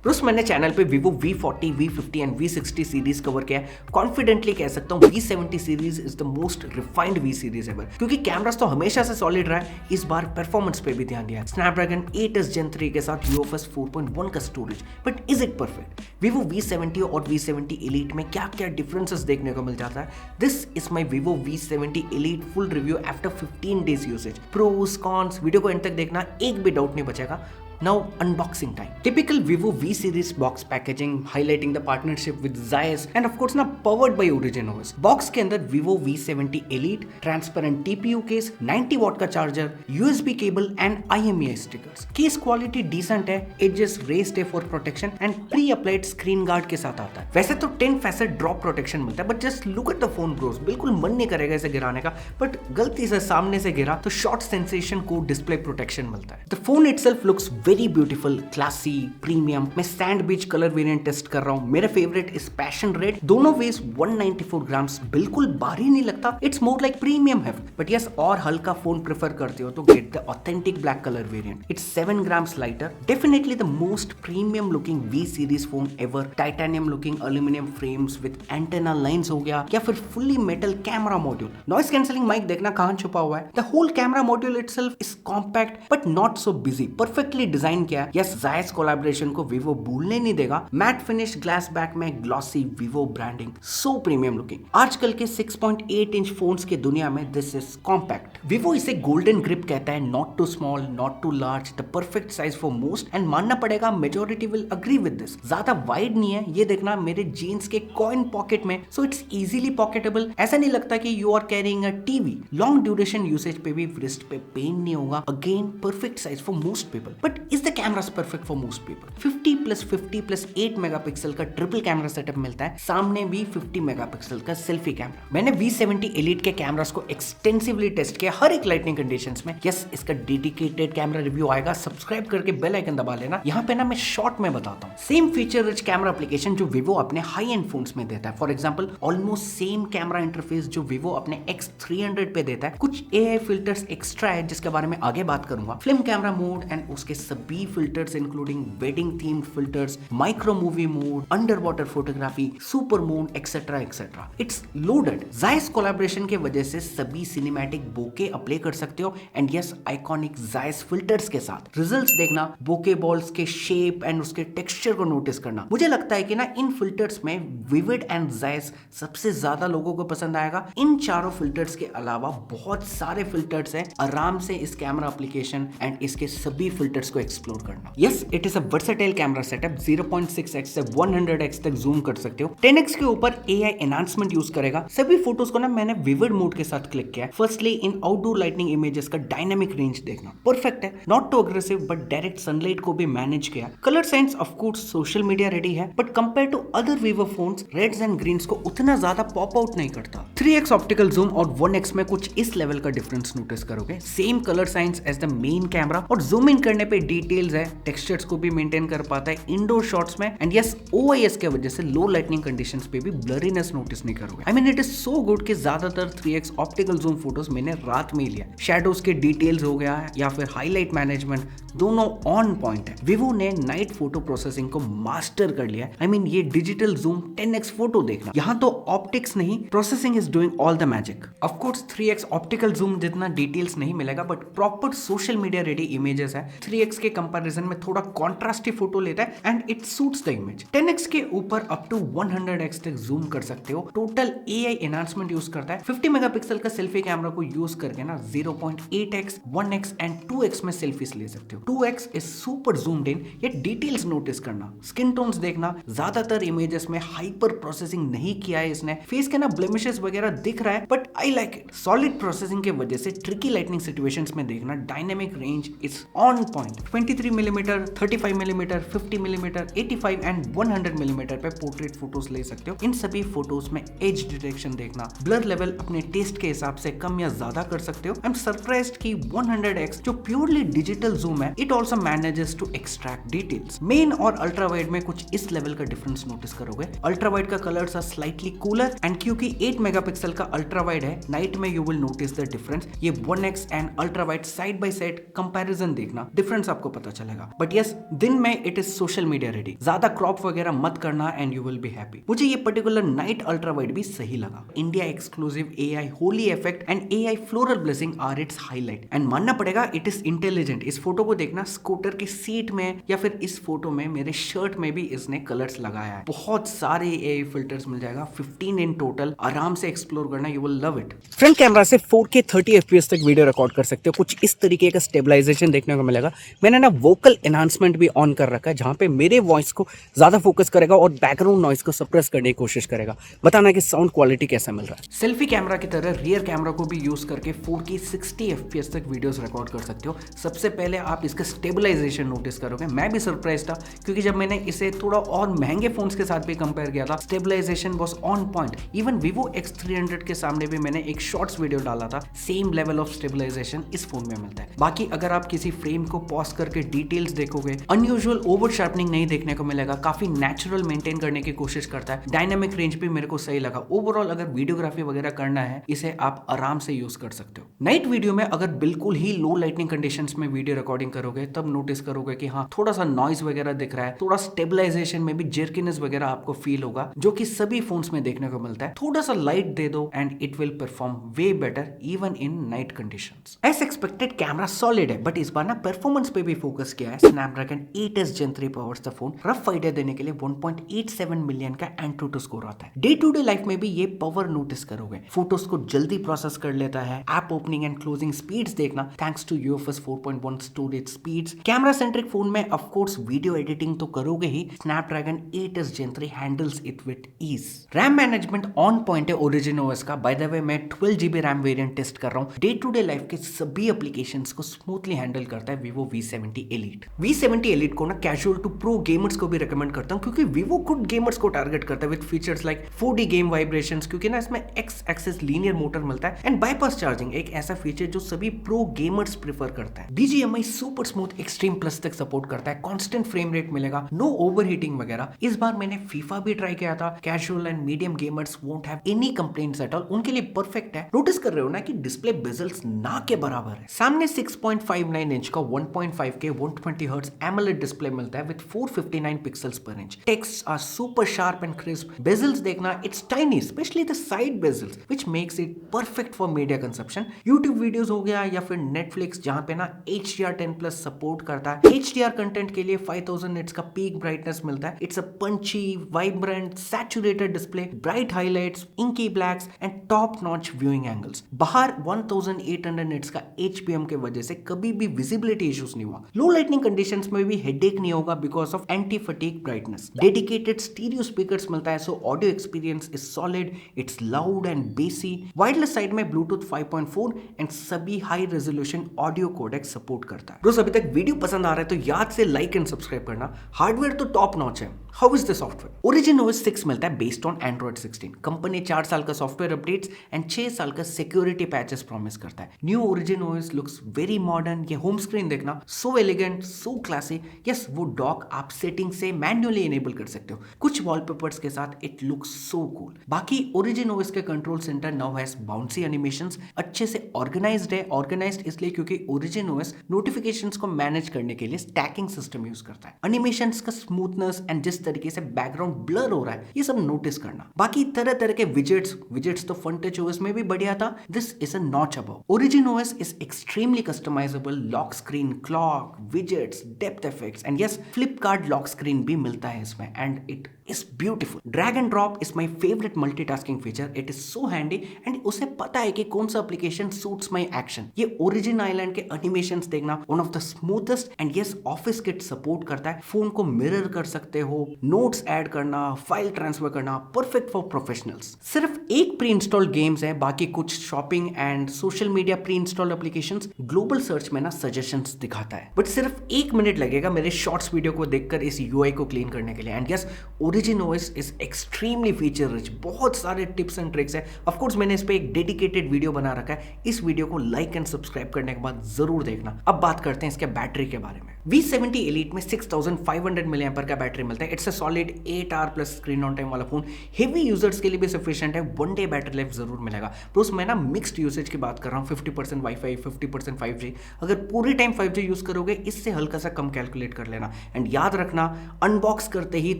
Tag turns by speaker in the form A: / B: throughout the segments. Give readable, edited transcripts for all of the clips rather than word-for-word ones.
A: दोस्त मैंने चैनल पे Vivo V40, V50 and V60 series cover किया है। कॉन्फिडेंटली कह सकता हूँ V70 series is the most refined V series ever, क्योंकि कैमरास तो हमेशा से सॉलिड रहा है, इस बार परफॉर्मेंस पे भी ध्यान दिया है। स्नैपड्रैगन 8s Gen 3 के साथ UFS 4.1 का storage, but is it perfect? Vivo V70 और V70 Elite में क्या क्या डिफरेंसेस देखने को मिल जाता है? This is my Vivo V70 Elite full review after 15 days usage. Pros cons, video को एंड तक देखना, एक भी डाउट नहीं बचेगा। Now unboxing time. Typical Vivo V series box packaging highlighting the partnership with Zeiss and of course ना powered by Origin OS. Box के अंदर Vivo V70 Elite, transparent TPU case, 90 watt का charger, USB cable and IMEI stickers. Case quality decent है, edges raised है for protection and pre-applied screen guard के साथ आता है। वैसे तो 10 facet drop protection मिलता है, but just look at the phone bros, बिल्कुल मन नहीं करेगा इसे गिराने का, but गलती से सामने से गिरा तो short sensation को display protection मिलता है। The phone itself looks very beautiful, classy, premium. मैं sand beach colour variant test कर रहा हूँ। मेरा फेवरेट इज पैशन रेड। दोनों वेज 194 ग्राम्स, बिल्कुल भारी नहीं लगता। It's more like premium heft, but yes और हल्का फोन प्रेफर करते हो तो get the authentic black colour variant. It's 7 grams lighter. Definitely the most premium looking V series phone ever. Titanium looking aluminium frames with antenna lines हो गया, या फिर fully metal camera module. Noise cancelling mic देखना कहां छुपा हुआ है। The whole camera module itself is compact but not so busy, perfectly design किया है। यस Zeiss कोलैबोरेशन को Vivo भूलने नहीं देगा। मैट फिनिश ग्लास बैक में glossy Vivo branding, so premium looking. आजकल के 6.8 इंच फोन्स की दुनिया में दिस इज कॉम्पैक्ट। Vivo इसे गोल्डन ग्रिप कहता है, not too small, not too large, the perfect size for most. And मानना पड़ेगा majority will agree with this. ज्यादा वाइड नहीं है, ये देखना मेरे जीन्स के कॉइन पॉकेट में, सो इट्स इजीली पॉकेटेबल। ऐसा नहीं लगता कि you are carrying a TV. Long duration usage पे भी रिस्ट पे पेन नहीं होगा। Again perfect size for most people. But is the camera perfect for most people? 50+50+8 megapixel का ट्रिपल कैमरा सेटअप मिलता है, सामने भी 50 मेगापिक्सल का सेल्फी कैमरा। मैंने V70 Elite के कैमरास को एक्सटेंसिवली टेस्ट किया हर एक लाइटनिंग कंडीशंस में। यस इसका डेडिकेटेड कैमरा रिव्यू आएगा, सब्सक्राइब करके बेल आइकन दबा लेना। यहाँ पे ना मैं शॉर्ट में बताता हूँ। Same feature rich camera application जो Vivo अपने हाई एंड फोन्स में देता है। For example almost same camera interface जो Vivo अपने X300 पे देता है। कुछ AI फिल्टर्स एक्स्ट्रा है जिसके बारे में आगे बात करूंगा। फिल्म कैमरा मोड एंड उसके सभी filters including wedding themed filters, micro movie mode, under water photography, super moon etcetera etcetera. It's loaded. Zeiss collaboration के वजह से सभी सिनेमैटिक बोके अप्लाई कर सकते हो and yes iconic Zeiss filters के साथ। रिजल्ट्स देखना, बोके बॉल्स के शेप एंड उसके टेक्सचर को नोटिस करना। मुझे लगता है कि ना इन फिल्टर्स में विविड एंड Zeiss सबसे ज्यादा लोगों को पसंद आएगा। इन चारों फिल्टर्स के अलावा बहुत सारे फिल्टर्स हैं, आराम से इस कैमरा एप्लीकेशन एंड इसके सभी फिल्टर्स को एक्सप्लोर करना। Yes it is a versatile camera setup. 0.6x से 100x तक जूम कर सकते हो। 10x के ऊपर AI एनहांसमेंट यूज करेगा। सभी फोटोज को ना मैंने विविड मोड के साथ क्लिक किया है। Firstly in outdoor lightning images का डायनामिक रेंज देखना, परफेक्ट है। Not too aggressive but direct sunlight को भी मैनेज किया। Colour science of course social media ready है, but compare to other Vivo phones reds and greens को उतना ज्यादा पॉप आउट नहीं करता। 3x ऑप्टिकल जूम और 1x में कुछ इस लेवल का डिफरेंस नोटिस करोगे। Same colour science as the main camera और जूम इन करने पे डिटेल्स है, टेक्सचर्स को भी मेंटेन कर पाता है इंडोर शॉट्स में। एंड यस OIS के वजह से लो लाइटनिंग कंडीशंस पे भी ब्लरीनेस नोटिस नहीं करोगे। I mean it is so good कि ज्यादातर 3x ऑप्टिकल जूम फोटोज मैंने रात में ही लिया। शैडोज के डिटेल्स हो गया या फिर हाईलाइट मैनेजमेंट दोनों ऑन पॉइंट है। Vivo ने नाइट फोटो प्रोसेसिंग को मास्टर कर लिया। आई मीन ये डिजिटल जूम 10x फोटो देखना, यहाँ तो ऑप्टिक्स नहीं processing is doing all the magic. Of course 3x optical zoom जितना डिटेल्स नहीं मिलेगा, but proper social media ready images है। 3x के कंपैरिजन में थोड़ा कॉन्ट्रास्टी फोटो लेता है and it suits the image. 10x के ऊपर अप टू 100x तक जूम कर सकते हो। टोटल AI एनहांसमेंट यूज करता है। 50 मेगापिक्सल का सेल्फी कैमरा को यूज करके ना 0.8x, 1x एंड 2x में सेल्फीज ले सकते हो। 2x इज सुपर जूम्ड इन। ये डिटेल्स नोटिस करना, स्किन टोन्स देखना, ज्यादातर इमेजेस में हाइपर प्रोसेसिंग नहीं किया है इसने। फेस के ना ब्लेमिशेस वगैरह दिख रहा है, but I like it. Solid processing के वजह से ट्रिकी लाइटनिंग सिचुएशंस में देखना, dynamic range is on point. 23 millimetre, 35 millimetre, 50 millimetre, 85 and 100 millimetre पे पोर्ट्रेट फोटोज ले सकते हो। इन सभी फोटोज में एज डिटेक्शन देखना, ब्लर लेवल अपने टेस्ट के हिसाब से कम या ज्यादा कर सकते हो। आई एम सरप्राइज्ड कि 100x जो प्योरली डिजिटल जूम है it also manages to extract details. Main और अल्ट्रा वाइड में कुछ इस लेवल का डिफरेंस नोटिस करोगे। अल्ट्रा वाइड का colours are slightly cooler and क्योंकि 8 मेगापिक्सल का अल्ट्रा वाइड है, नाइट में you will notice the difference. ये 1x and ultra wide side by side comparison देखना, डिफरेंस आपको पता चलेगा। बट यस, दिन में it is social media ready, ज्यादा क्रॉप वगैरह मत करना and you will be happy. मुझे ये पर्टिकुलर नाइट अल्ट्रा वाइड भी सही लगा। India exclusive AI Holi effect and AI floral blessing are its highlight and मानना पड़ेगा इट इज इंटेलिजेंट। इस फोटो को देखना, स्कूटर की सीट में या फिर इस फोटो में मेरे शर्ट में भी इसने कलर्स लगाया है। बहुत सारे AI फिल्टर्स मिल जाएगा, 15 इन टोटल। आराम से एक्सप्लोर करना, you will love it. Front camera से 4K 30 FPS तक वीडियो रिकॉर्ड कर सकते हो। कुछ इस तरीके का स्टेबलाइजेशन देखने को मिलेगा। मैंने ना वोकल एनहांसमेंट भी ऑन कर रखा है, जहां पे मेरे वॉइस को ज्यादा फोकस करेगा और बैकग्राउंड नॉइस को सप्रेस करने की कोशिश करेगा। बताना कि साउंड क्वालिटी कैसा मिल रहा है। सेल्फी कैमरा की तरह रियर कैमरा को भी यूज करके 4K 60 FPS तक वीडियोस रिकॉर्ड कर सकते हो। सबसे पहले आप इसका स्टेबलाइजेशन नोटिस करोगे। मैं भी सरप्राइज था क्योंकि जब मैंने इसे थोड़ा और महंगे फोन्स के साथ भी कंपेयर किया था, stabilization was on point. Even Vivo X300 के सामने भी मैंने एक शॉर्ट्स वीडियो डाला था, सेम लेवल ऑफ स्टेबलाइजेशन इस फोन में मिलता है। बाकी अगर आप किसी फ्रेम को पॉज करके डिटेल्स देखोगे, अनयूजुअल ओवर शार्पनिंग नहीं देखने को मिलेगा, काफी नेचुरल मेंटेन करने की कोशिश करता है। डायनामिक रेंज भी मेरे को सही लगा। ओवरऑल अगर वीडियोग्राफी वगैरह करना है, इसे आप आराम से यूज कर सकते हो। नाइट वीडियो में अगर बिल्कुल ही लो लाइटनिंग कंडीशंस में वीडियो रिकॉर्डिंग करोगे, तब नोटिस करोगे कि हाँ, थोड़ा सा नॉइज वगैरह दिख रहा है, थोड़ा स्टेबलाइजेशन में भी जर्किनेस वगैरह आपको फील होगा, जो कि सभी फोन्स में देखने को मिलता है। थोड़ा सा लाइट दे दो and it will perform way better even in night conditions. As expected camera solid है, बट इस बार ना परफॉर्मेंस पे भी फोकस किया है। Snapdragon 8s Gen 3 powers the phone. Rough idea देने के लिए 1.87 मिलियन का Antutu स्कोर आता है। डे टू डे लाइफ में भी ये पावर नोटिस करोगे। फोटोज को जल्दी प्रोसेस कर लेता है। App opening and closing speeds देखना, thanks to UFS 4.1 storage speeds. Camera centric phone में ऑफ कोर्स वीडियो एडिटिंग तो करोगे ही, Snapdragon 8s Gen 3 handles it with ease. RAM management on point है ओरिजिन OS का। बाय द वे, मैं 12GB RAM variant test कर रहा हूँ। डे टू डे लाइफ के सभी एप्लीकेशंस को स्मूथली हैंडल करता है Vivo V70 Elite। V70 Elite को ना कैजुअल टू प्रो गेमर्स को भी रिकमेंड करता हूँ, क्योंकि Vivo खुद गेमर्स को टारगेट करता है with features like 4D game vibrations, क्योंकि ना इसमें X एक्सिस लीनियर मोटर मिलता है एंड बाईपास चार्जिंग, एक ऐसा फीचर जो सभी प्रो गेमर्स प्रेफर करता है। BGMI super smooth extreme plus तक सपोर्ट करता है। कांस्टेंट फ्रेम रेट मिलेगा, नो ओवरहीटिंग वगैरह। इस बार मैंने FIFA भी ट्राई किया था। Casual and medium gamers won't have any complaints at all, उनके लिए परफेक्ट है। नोटिस कर रहे हो ना कि डिस्प्ले बेजल्स ना के बराबर है। सामने 6.59 इंच का 1.5K 120Hz AMOLED डिस्प्ले मिलता है with 459 pixels per inch. Text are super sharp and crisp. Bezels देखना, it's tiny, specially the side bezels, which makes it perfect for media consumption. YouTube videos हो गया या फिर Netflix, जहां पे ना HDR10+ सपोर्ट करता है। HDR कंटेंट के लिए 5000 निट्स का पीक ब्राइटनेस मिलता है। It's a punchy, vibrant, saturated display, bright highlights, inky blacks and top notch viewing angles. बाहर 1800 निट्स का HPM के वजह से कभी भी विजिबिलिटी इश्यूज नहीं हुआ। लो लाइटनिंग कंडीशंस में भी हेडेक नहीं होगा because of anti fatigue brightness. Dedicated stereo speakers मिलता है, so audio experience is solid, it's loud and bassy. Wireless side में ब्लूटूथ 5.4 एंड सभी high resolution audio codec support करता है। दोस्तों, अभी तक वीडियो पसंद आ रहा है तो याद से लाइक एंड सब्सक्राइब करना। हार्डवेयर तो टॉप नॉच है। How is the software? Origin OS 6 मिलता है बेस्ड ऑन Android 16। कंपनी 4 साल का सॉफ्टवेयर अपडेट्स एंड 6 साल का सिक्योरिटी पैचेस प्रॉमिस करता है। New origin OS looks very modern. ये होम स्क्रीन देखना, so elegant, so classy. Yes, वो डॉक आप सेटिंग से मैन्युअली इनेबल कर सकते हो। कुछ वॉलपेपर्स के साथ इट लुक्स सो कूल। बाकी ओरिजिन OS के control centre now has bouncy animations, अच्छे से ऑर्गेनाइज्ड है। ऑर्गेनाइज्ड इसलिए क्योंकि ओरिजिन OS नोटिफिकेशंस को मैनेज करने के लिए स्टैकिंग सिस्टम यूज करता है। एनिमेशंस का स्मूथनेस एंड जिस तरीके से बैकग्राउंड ब्लर हो रहा है, ये सब नोटिस करना। बाकी तरह तरह के विजेट्स तो फ्रंट टच OS में भी बढ़िया था। This is a notch above. Origin OS is extremely customisable. Lock screen, clock, widgets, depth effects and yes, Flipkart lock screen भी मिलता है इसमें and it is beautiful. Drag and drop is my favourite multitasking feature. It is so handy and उसे पता है कि कौन सा एप्लीकेशन सूट्स माय एक्शन। ये ओरिजिन आइलैंड के एनिमेशंस देखना, one of the smoothest and yes, office kit support करता है। फोन को मिरर कर सकते हो, नोट्स ऐड करना, फाइल ट्रांसफर करना, परफेक्ट फॉर प्रोफेशनल्स। सिर्फ एक प्री इंस्टॉल्ड गेम्स है, बाकी कुछ shopping and social media pre installed applications. Global search में ना सजेशंस दिखाता है, बट सिर्फ 1 मिनट लगेगा मेरे शॉर्ट्स वीडियो को देखकर इस UI को क्लीन करने के लिए। And yes, origin OS is extremely feature rich. बहुत सारे टिप्स एंड ट्रिक्स है। ऑफ कोर्स मैंने इस पे एक डेडिकेटेड वीडियो बना रखा है। इस वीडियो को लाइक एंड सब्सक्राइब करने के बाद जरूर देखना। अब बात करते करते हैं इसके बैटरी के बारे में। V70 Elite में 6500 mAh का बैटरी मिलता है। It's a solid 8 hour plus screen on time वाला फोन। हेवी यूजर्स के लिए भी सफिशिएंट है। 1 डे बैटरी लाइफ जरूर मिलेगा। तो मैं ना मिक्स्ड यूसेज की बात कर रहा हूँ, 50% वाईफाई, 50% 5G। अगर पूरी टाइम 5G यूज करोगे इससे हल्का सा कम कैलकुलेट कर लेना। एंड याद रखना, अनबॉक्स करते ही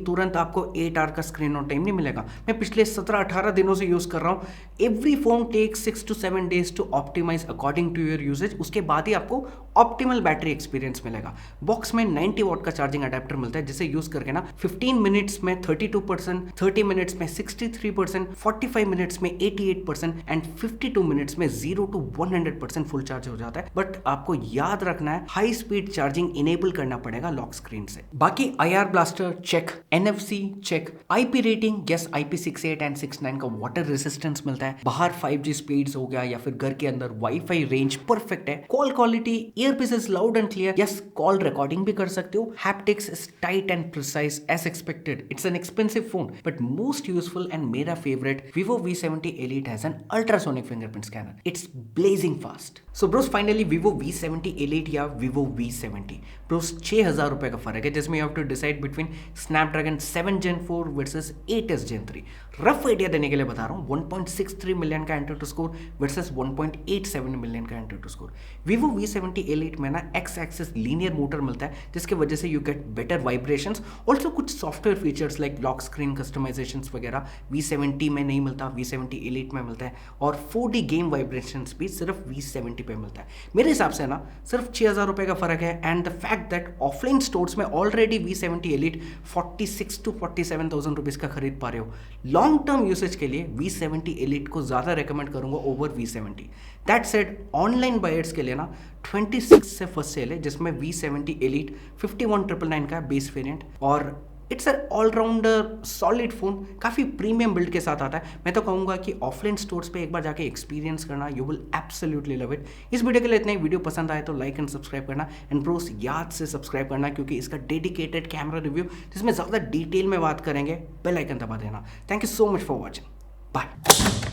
A: तुरंत आपको 8 आवर का स्क्रीन ऑन टाइम नहीं मिलेगा। मैं पिछले 17-18 दिनों से यूज कर रहा हूँ। Every phone takes 6 to 7 days to optimise according to your usage. उसके बाद ही आपको ऑप्टिमल बैटरी एक्सपीरियंस मिलेगा। बॉक्स में 90 वॉट का चार्जिंग अडेप्टर मिलता है, जिसे यूज करके ना 15 मिनट्स में 32%, 30 मिनट्स में 63%, 45 मिनट्स में 88% एंड 52 मिनट्स में 0 to 100% फुल चार्ज हो जाता है। बट आपको याद रखना है, हाई स्पीड चार्जिंग इनेबल करना पड़ेगा लॉक स्क्रीन से। बाकी IR blaster check, NFC check, IP rating yes, IP68 and 69 का वाटर रेसिस्टेंस मिलता है। बाहर 5G स्पीड्स हो गया या फिर घर के अंदर वाईफाई रेंज परफेक्ट है। Call quality, earpiece is loud and clear, yes call recording भी कर सकते हो। Haptics is tight and precise as expected. It's an expensive phone but most useful and मेरा favourite, Vivo V70 Elite has an ultrasonic fingerprint scanner. It's blazing fast. So bros finally Vivo V70 Elite या Vivo V70 bros 6000 रुपए का फर्क है, जिसमें you have to decide between Snapdragon 7 Gen 4 versus 8s Gen 3। Rough idea देने के लिए बता रहा हूँ, 1.63 मिलियन का AnTuTu score versus 1.87 million का AnTuTu score. Vivo V70 Elite में ना एक्स एक्सिस लीनियर मोटर मिलता है, जिसकी वजह से you get better vibrations. Also कुछ software features like lock screen customisations वगैरह V70 में नहीं मिलता, V70 Elite में मिलता है। और 4D गेम वाइब्रेशंस भी सिर्फ V70 पे मिलता है। मेरे हिसाब से ना सिर्फ 6000 रुपए का फर्क है। And the fact that offline stores में already V70 Elite 46 to 47,000 rupees का खरीद पा रहे हो। लॉन्ग टर्म यूसेज के लिए V70 Elite को ज्यादा रेकमेंड करूंगा over V70। That said, online buyers के लिए ना 26 से फर्स्ट सेल है, जिसमें V70 Elite 51,999 का बेस वेरिएंट और it's an allrounder solid phone, काफ़ी प्रीमियम बिल्ड के साथ आता है। मैं तो कहूँगा कि ऑफलाइन स्टोर्स पे एक बार जाके एक्सपीरियंस करना, you will absolutely love it. इस वीडियो के लिए इतना ही। वीडियो पसंद आए तो लाइक एंड सब्सक्राइब करना। एंड ब्रोस याद से सब्सक्राइब करना, क्योंकि इसका डेडिकेटेड कैमरा रिव्यू जिसमें ज़्यादा डिटेल में बात करेंगे, बेल आइकन दबा देना। Thank you so much for watching. Bye.